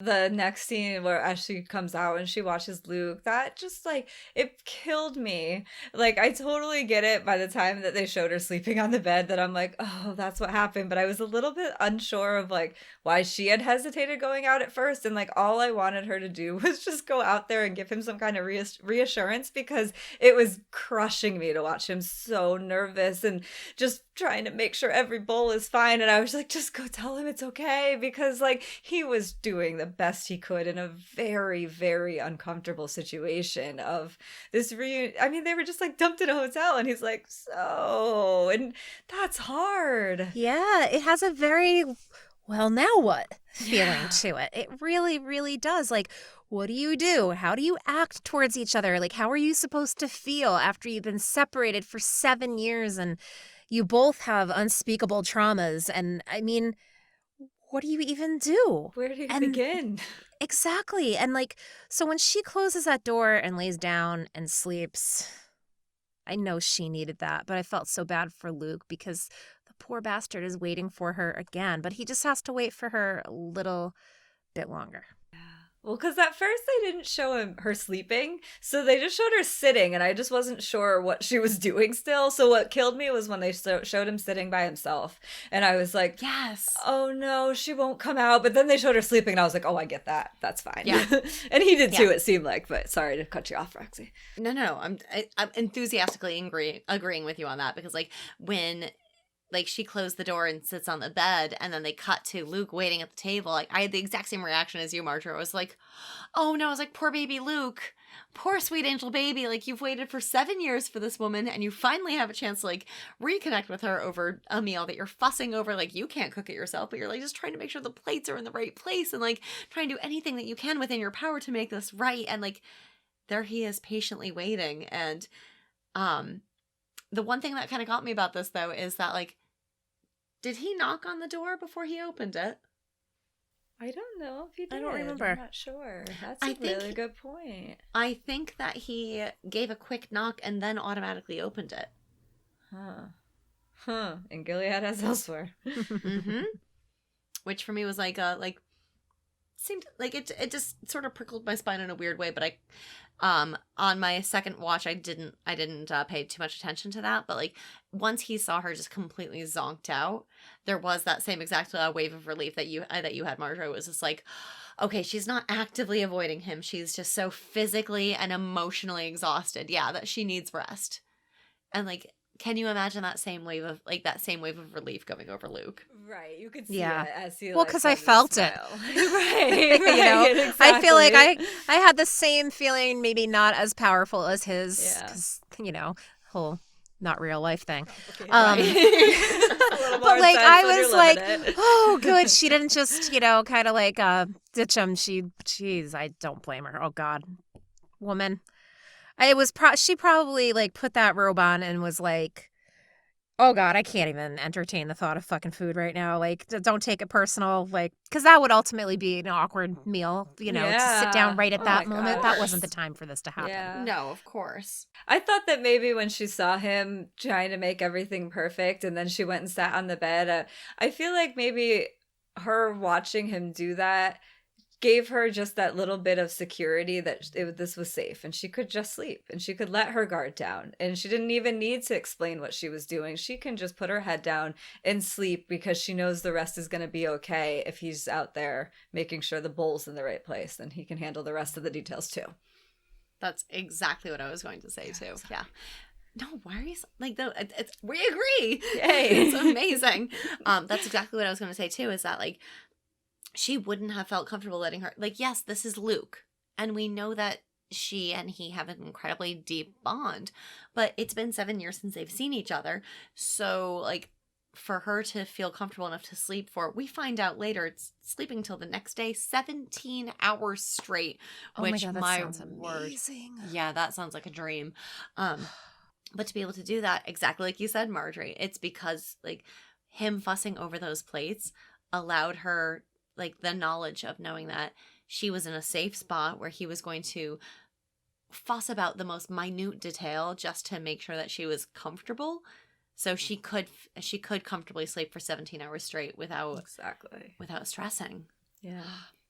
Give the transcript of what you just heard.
The next scene where as she comes out and she watches Luke, that just like it killed me. Like I totally get it by the time that they showed her sleeping on the bed that I'm like, oh, that's what happened. But I was a little bit unsure of like why she had hesitated going out at first. And like all I wanted her to do was just go out there and give him some kind of reassurance because it was crushing me to watch him so nervous and just trying to make sure every bowl is fine. And I was like, just go tell him it's okay because like he was doing the best he could in a very, very uncomfortable situation of this I mean, they were just like dumped in a hotel and he's like, so, and that's hard. Yeah, it has a very, well, now what feeling to it. It really, really does. Like, what do you do? How do you act towards each other? Like, how are you supposed to feel after you've been separated for 7 years and you both have unspeakable traumas? And I mean, what do you even do? Where do you And begin? exactly. And like, so when she closes that door and lays down and sleeps, I know she needed that, but I felt so bad for Luke because the poor bastard is waiting for her again, but he just has to wait for her a little bit longer. Well, because at first they didn't show her sleeping, so they just showed her sitting, and I just wasn't sure what she was doing still. So what killed me was when they showed him sitting by himself, and I was like, Yes. oh no, she won't come out. But then they showed her sleeping, and I was like, oh, I get that. That's fine. Yeah. And he did too, it seemed like, but sorry to cut you off, Roxy. No. I'm enthusiastically agreeing with you on that because like when like she closed the door and sits on the bed and then they cut to Luke waiting at the table. Like I had the exact same reaction as you, Marjorie. I was like, oh no, I was like, poor baby Luke. Poor sweet angel baby. Like you've waited for 7 years for this woman and you finally have a chance to like reconnect with her over a meal that you're fussing over. Like you can't cook it yourself, but you're like just trying to make sure the plates are in the right place and like trying to do anything that you can within your power to make this right. And like there he is patiently waiting. And the one thing that kind of got me about this though is that like, did he knock on the door before he opened it? I don't know if he did. I don't remember. I'm not sure. That's a really good point. I think that he gave a quick knock and then automatically opened it. And Gilead has elsewhere. Mm-hmm. Which for me was like seemed like it just sort of prickled my spine in a weird way, but I on my second watch I didn't pay too much attention to that, but like once he saw her just completely zonked out, there was that same exact wave of relief that you had, Marjorie. It was just like, okay, she's not actively avoiding him, she's just so physically and emotionally exhausted, that she needs rest. And like, can you imagine that same wave of relief going over Luke? Right, you could see it as he because I felt it. Right, you know, exactly. I feel like I had the same feeling, maybe not as powerful as his, because you know, whole not real life thing. Okay, But like I was like, oh, good, she didn't just kind of like ditch him. Jeez, I don't blame her. Oh God, woman. She probably like put that robe on and was like, oh God, I can't even entertain the thought of fucking food right now. Like, don't take it personal. Like, because that would ultimately be an awkward meal, to sit down right at that moment. That wasn't the time for this to happen. Yeah. No, of course. I thought that maybe when she saw him trying to make everything perfect and then she went and sat on the bed, I feel like maybe her watching him do that gave her just that little bit of security that this was safe and she could just sleep and she could let her guard down and she didn't even need to explain what she was doing. She can just put her head down and sleep because she knows the rest is going to be okay. If he's out there making sure the bowl's in the right place, then he can handle the rest of the details too. That's exactly what I was going to say too. Yeah. No, why are you like though? We agree. Yay. It's amazing. That's exactly what I was going to say too. Is that like she wouldn't have felt comfortable letting her, like, yes, this is Luke, and we know that she and he have an incredibly deep bond, but it's been 7 years since they've seen each other, so like for her to feel comfortable enough to sleep for, we find out later it's sleeping till the next day, 17 hours straight. Oh which my God, that my sounds word, amazing. yeah, that sounds like a dream. But to be able to do that, exactly like you said, Marjorie, it's because like him fussing over those plates allowed her like the knowledge of knowing that she was in a safe spot where he was going to fuss about the most minute detail just to make sure that she was comfortable. So she could comfortably sleep for 17 hours straight without stressing. Yeah.